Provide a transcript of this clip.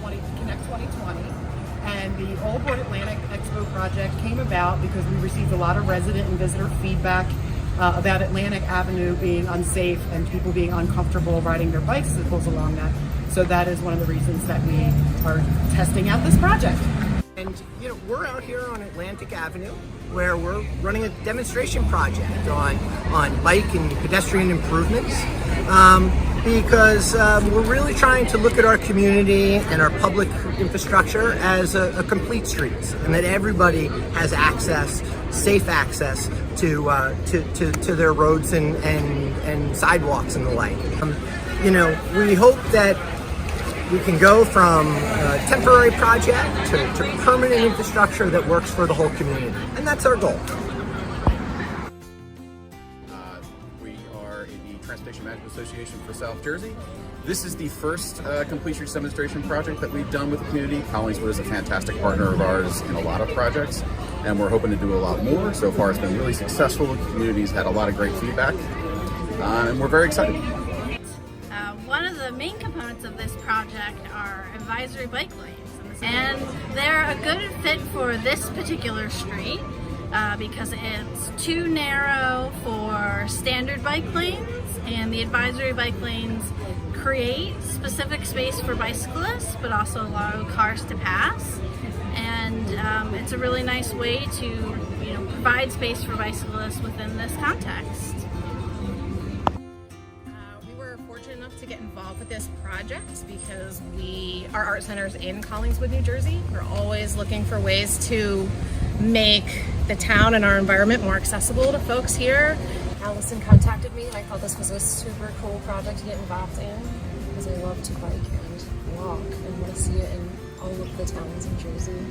Connect 2020. And the Old Port Atlantic ExPo project came about because we received a lot of resident and visitor feedback about Atlantic Avenue being unsafe and people being uncomfortable riding their bicycles along that. So that is one of the reasons that we are testing out this project. And we're out here on Atlantic Avenue where we're running a demonstration project on bike and pedestrian improvements because we're really trying to look at our community and our public infrastructure as a complete streets, and that everybody has access, safe access to their roads and sidewalks and the like. We hope that we can go from a temporary project to permanent infrastructure that works for the whole community, and that's our goal. We are the Transportation Management Association for South Jersey. This is the first complete streets demonstration project that we've done with the community. Collingswood is a fantastic partner of ours in a lot of projects, and we're hoping to do a lot more. So far, it's been really successful. The community's had a lot of great feedback, and we're very excited. One of the main components of this project are advisory bike lanes, and they're a good fit for this particular street because it's too narrow for standard bike lanes, and the advisory bike lanes create specific space for bicyclists but also allow cars to pass, and it's a really nice way to provide space for bicyclists within this context. Enough to get involved with this project because our art center's in Collingswood, New Jersey. We're always looking for ways to make the town and our environment more accessible to folks here. Allison contacted me and I thought this was a super cool project to get involved in because I love to bike and walk and want to see it in all of the towns in Jersey.